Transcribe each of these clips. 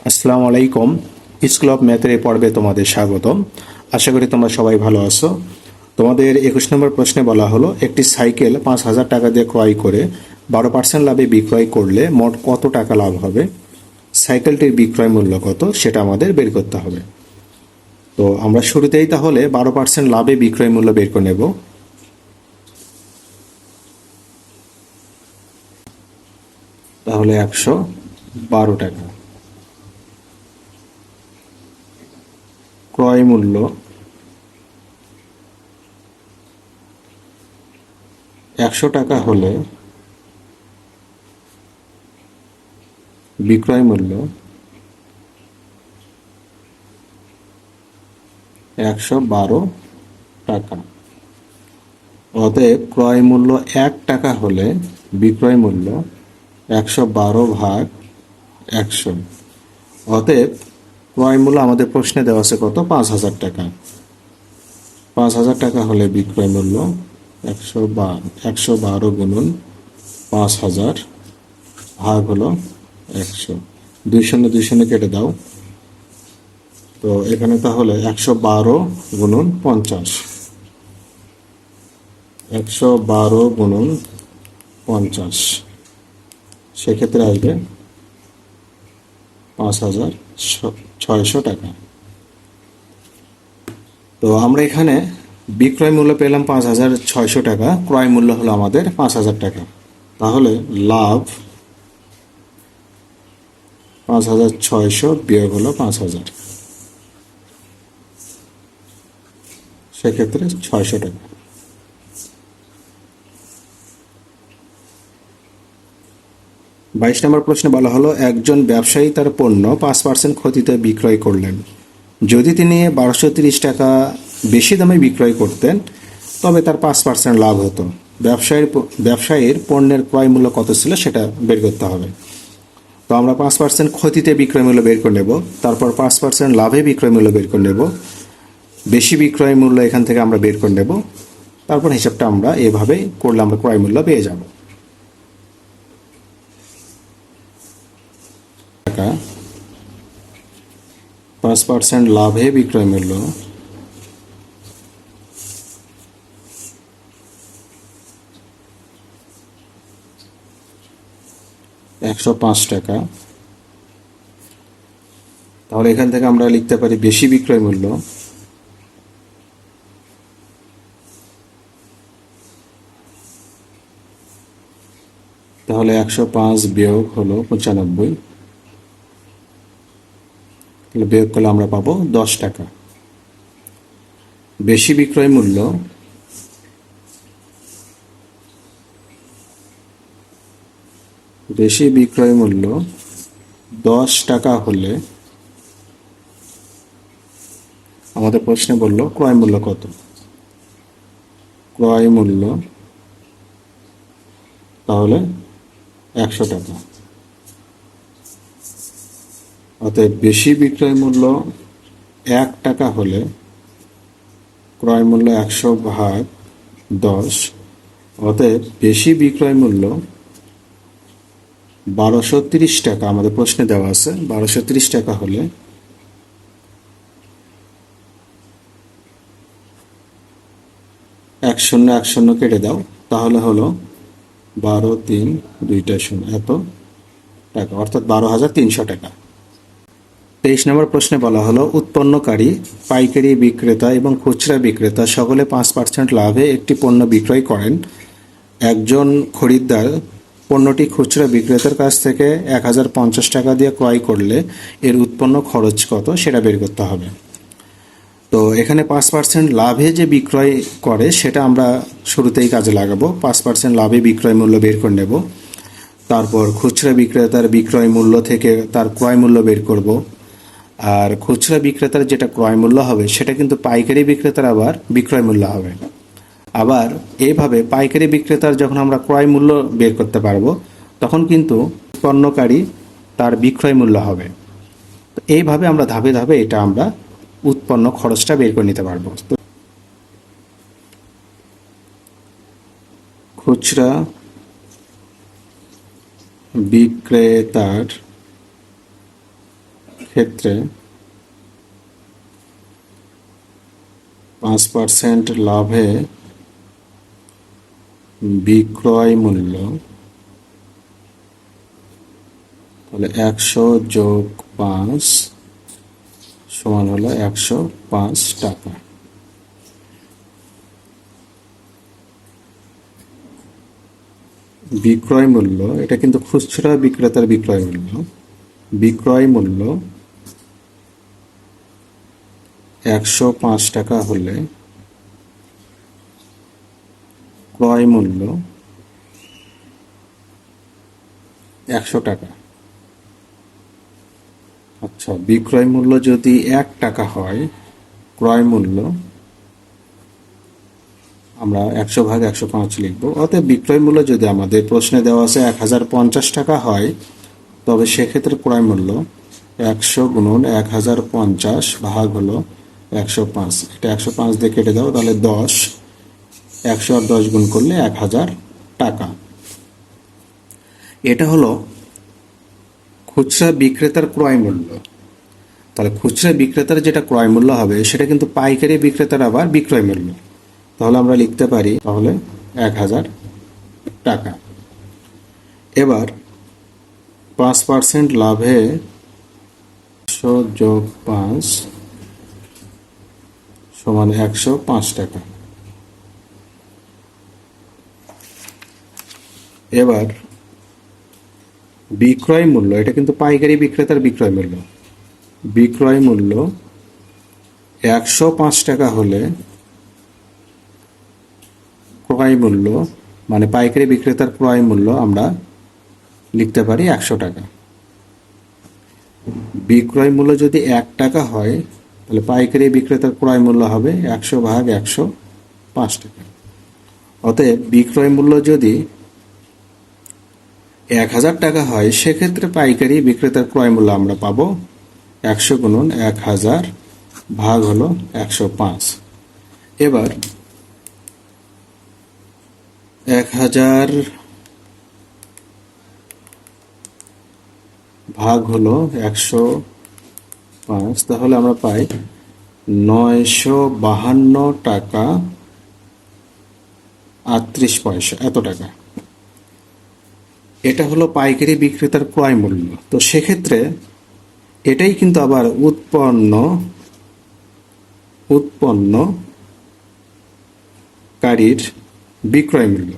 আসসালামু আলাইকুম। School of ম্যাথের এই পর্বে তোমাদের স্বাগতম। আশা করি তোমরা সবাই ভালো আছো। তোমাদের 21 নম্বর প্রশ্নে বলা হলো একটি সাইকেল 5,000 টাকা দিয়ে ক্রয় করে 12% লাভে বিক্রয় করলে মোট কত টাকা লাভ হবে? সাইকেলটির বিক্রয় মূল্য কত সেটা আমাদের বের করতে হবে। তো আমরা শুরুতেই তাহলে 12% লাভে বিক্রয় মূল্য বের করে নেব। তাহলে 112 টাকা। ক্রয় মূল্য 100 টাকা হলে বিক্রয় মূল্য 112 টাকা। অতএব ক্রয় মূল্য 1 টাকা হলে বিক্রয় মূল্য 112 ভাগ 100। অতএব ক্রয় মূল্য আমাদের প্রশ্নে দেওয়া আছে কত? 5,000 টাকা। 5,000 টাকা হলে বিক্রয় মূল্য 112 গুণন 5,000 ভাগ হলো 100। 2 শূন্য কেটে দাও। তো এখানে তাহলে 112 গুণন 50। 112 গুণন 50, সেক্ষেত্রে আসবে 5,600 টাকা। তো আমরা এখানে বিক্রয় মূল্য পেলাম 5,600 টাকা, ক্রয় মূল্য হলো আমাদের 5,000 টাকা। তাহলে লাভ 5,600 বিয়োগ হলো 5,000, সেক্ষেত্রে 600 টাকা। 22 নম্বর প্রশ্নে বলা হলো একজন ব্যবসায়ী তার পণ্য 5% ক্ষতিতে বিক্রয় করলেন। যদি তিনি 1230 টাকা বেশি দামে বিক্রয় করতেন তবে তার 5% লাভ হতো। ব্যবসায়ীর পণ্যের ক্রয় মূল্য কত ছিল সেটা বের করতে হবে। তো আমরা 5% ক্ষতিতে বিক্রয় মূল্য বের করে নেব, তারপর 5% লাভে বিক্রয় মূল্য বের করে নেব, বেশি বিক্রয় মূল্য এখান থেকে আমরা বের করে নেব, তারপর হিসাবটা আমরা এভাবে করলে আমরা ক্রয় মূল্য পেয়ে যাব। 5% লাভে বিক্রয় মূল্য 105 টাকা। তাহলে এখান থেকে আমরা লিখতে পারি বেশি বিক্রয় মূল্য তাহলে 105 বিয়োগ হলো 95, তাহলে বিয়োগ করলে আমরা পাবো 10 টাকা। বেশি বিক্রয় মূল্য বেশি বিক্রয় মূল্য 10 টাকা হলে আমাদের প্রশ্নে বলল ক্রয় মূল্য কত। ক্রয় মূল্য তাহলে 100 টাকা। অতএব বেশি বিক্রয় মূল্য 1 টাকা হলে ক্রয় মূল্য 100 ভাগ 10। অতএব বেশি বিক্রয় মূল্য 1230 টাকা আমাদের প্রশ্নে দেওয়া আছে। 1230 টাকা হলে 10 কেটে দাও, তাহলে হলো 12 3 2টা 0 এত টাকা, অর্থাৎ 12,300 টাকা। 23 নম্বর প্রশ্নে বলা হলো উৎপন্নকারী, পাইকারি বিক্রেতা এবং খুচরা বিক্রেতা সকলে 5% লাভে একটি পণ্য বিক্রয় করেন। একজন খরিদ্দার পণ্যটি খুচরা বিক্রেতার কাছ থেকে 1,050 টাকা দিয়ে ক্রয় করলে এর উৎপন্ন খরচ কত সেটা বের করতে হবে। তো এখানে 5% লাভে যে বিক্রয় করে সেটা আমরা শুরুতেই কাজে লাগাবো। 5% লাভে বিক্রয় মূল্য বের করে নেব, তারপর খুচরা বিক্রেতার বিক্রয় মূল্য থেকে তার ক্রয় মূল্য বের করব। আর খুচরা বিক্রেতার যেটা ক্রয় মূল্য হবে সেটা কিন্তু পাইকারি বিক্রেতার আবার বিক্রয় মূল্য হবে। আবার এইভাবে পাইকারি বিক্রেতার যখন আমরা ক্রয় মূল্য বের করতে পারবো তখন কিন্তু পণ্যকারী তার বিক্রয় মূল্য হবে। তো এইভাবে আমরা ধাপে ধাপে এটা আমরা উৎপন্ন খরচটা বের করে নিতে পারবো। তো খুচরা বিক্রেতার ক্ষেত্রে 5% লাভে বিক্রয় মূল্য, তাহলে 100 যোগ 5 সমান হলো 105 টাকা। বিক্রয় মূল্য, এটা কিন্তু খুচরা বিক্রেতার বিক্রয় মূল্য। বিক্রয় মূল্য 105 টাকা হলে ক্রয় মূল্য 100 টাকা। আচ্ছা, বিক্রয় মূল্য যদি 1 টাকা হয়, ক্রয় মূল্য আমরা 100 ভাগ 105 লিখব। অতএব বিক্রয় মূল্য যদি আমাদের প্রশ্নে দেওয়া আছে 1050 টাকা হয়, তবে সেক্ষেত্রে ক্রয় মূল্য 100 গুণন 1050 ভাগ হলো 105। এটা 105 দিয়ে কেটে দাও, তাহলে 10, 100 আর 10 গুণ করলে 1000 টাকা। এটা হলো খুচরা বিক্রেতার ক্রয় মূল্য। তাহলে খুচরা বিক্রেতার যেটা ক্রয় মূল্য হবে, সেটা কিন্তু পাইকারি বিক্রেতার আবার বিক্রয় মূল্য। তাহলে আমরা লিখতে পারি তাহলে 1000 টাকা। এবার 5% লাভে 100 যোগ 5 সমান 105 টাকা। এবার বিক্রয় মূল্য, এটা কিন্তু পাইকারি বিক্রেতার বিক্রয় মূল্য। বিক্রয় মূল্য 105 টাকা হলে ক্রয় মূল্য, মানে পাইকারি বিক্রেতার ক্রয় মূল্য আমরা লিখতে পারি 100 টাকা। বিক্রয় মূল্য যদি 1 টাকা হয়, তাহলে পাইকারি বিক্রেতার ক্রয় মূল্য হবে 100 ভাগ 105 টাকা। অতএব বিক্রয় মূল্য যদি 1000 টাকা হয়, সেক্ষেত্রে পাইকারি বিক্রেতার ক্রয় মূল্য আমরা পাবো 100 গুণন 1000 ভাগ হলো 105। এবার 1000 ভাগ হলো 105, তাহলে আমরা পাই 952 টাকা 38 পয়সা, এত টাকা। এটা হলো পাইকারি বিক্রেতার ক্রয় মূল্য। তো সেক্ষেত্রে এটাই কিন্তু আবার উৎপন্নকারীর বিক্রয় মূল্য।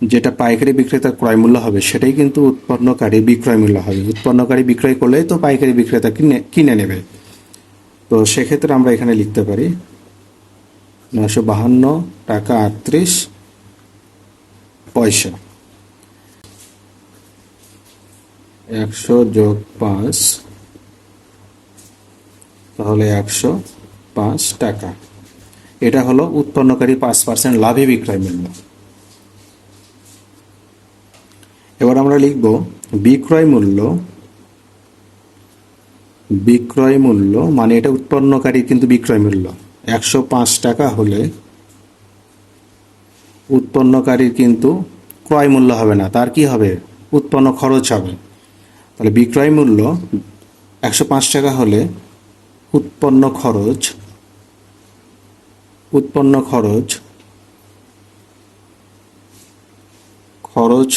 যেটা পাইকারি বিক্রেতার ক্রয় মূল্য হবে, সেটাই কিন্তু উৎপন্নকারী বিক্রয় মূল্য হবে। উৎপন্নকারী বিক্রয় করলেই তো পাইকারি বিক্রেতা কিনে নেবে। তো সেক্ষেত্রে আমরা এখানে লিখতে পারি 952 টাকা 38 পয়সা। 100 যোগ 5 তাহলে 105 টাকা। এটা হলো উৎপন্নকারী 5% লাভে বিক্রয় মূল্য। এবার আমরা লিখব বিক্রয় মূল্য। বিক্রয় মূল্য মানে এটা উৎপন্নকারী কিন্তু বিক্রয় মূল্য 105 টাকা হলে উৎপন্নকারীর কিন্তু ক্রয় মূল্য হবে না, তার কি হবে? উৎপন্ন খরচ হবে। তাহলে বিক্রয় মূল্য 105 টাকা হলে উৎপন্ন খরচ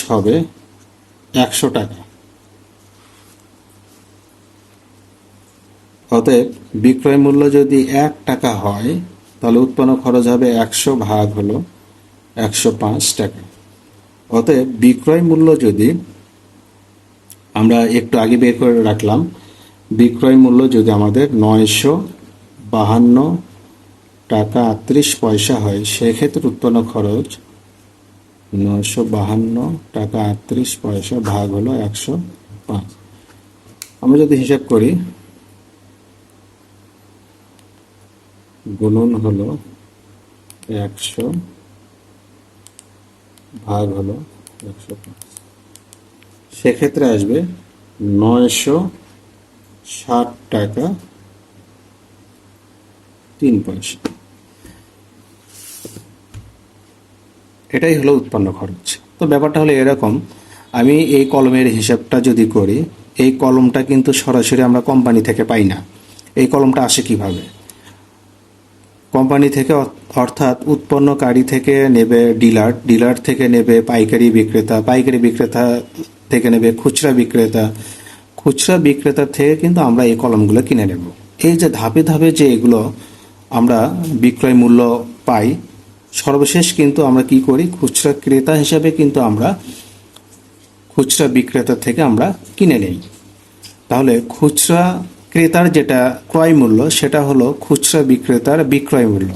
হবে 100 টাকা। অতএব বিক্রয় মূল্য যদি 1 টাকা হয়, তাহলে উৎপন্ন খরচ হবে 100 ভাগ হলো 105 টাকা। অতএব বিক্রয় মূল্য যদি আমরা একটু আগে বের করে রাখলাম, বিক্রয় মূল্য যদি আমাদের 952 টাকা 38 পয়সা হয়, সেক্ষেত্রে উৎপন্ন খরচ 952 টাকা 38 পয়সা ভাগ হলো 105। আমরা যদি হিসাব করি, গুণন হলো 100 ভাগ হলো 105, সেক্ষেত্রে আসবে 960 টাকা 3 পয়সা। এটাই হলো উৎপন্ন খরচ। তো ব্যাপারটা হলো এরকম, আমি এই কলমের হিসাবটা যদি করি, এই কলমটা কিন্তু সরাসরি আমরা কোম্পানি থেকে পাই না। এই কলমটা আসে কিভাবে? কোম্পানি থেকে, অর্থাৎ উৎপন্নকারী থেকে নেবে ডিলার, ডিলার থেকে নেবে পাইকারি বিক্রেতা, পাইকারি বিক্রেতা থেকে নেবে খুচরা বিক্রেতা, খুচরা বিক্রেতার থেকে কিন্তু আমরা এই কলমগুলো কিনে নেব। এই যে ধাপে ধাপে যে এগুলো আমরা বিক্রয় মূল্য পাই, সর্বশেষ কিন্তু আমরা কি করি, খুচরা ক্রেতা হিসাবে কিন্তু আমরা খুচরা বিক্রেতা থেকে আমরা কিনে নেই। তাহলে খুচরা ক্রেতার যেটা ক্রয় মূল্য সেটা হলো খুচরা বিক্রেতার বিক্রয় মূল্য,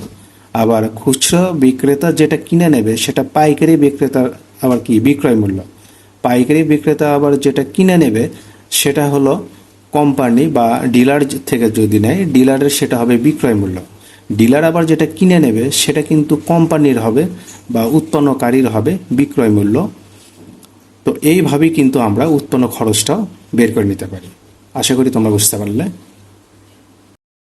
আবার খুচরা বিক্রেতা যেটা কিনে নেবে সেটা পাইকারি বিক্রেতার আবার কি বিক্রয় মূল্য। পাইকারি বিক্রেতা আবার যেটা কিনে নেবে সেটা হলো কোম্পানি বা ডিলার থেকে যদি নেয়, ডিলারের সেটা হবে বিক্রয় মূল্য। ডিলার আবার যেটা কিনে নেবে সেটা কিন্তু কোম্পানির হবে বা উৎপন্নকারীর হবে বিক্রয় মূল্য। তো এইভাবেই কিন্তু আমরা উৎপন্ন খরচটাও বের করে নিতে পারি। আশা করি তোমরা বুঝতে পারলে।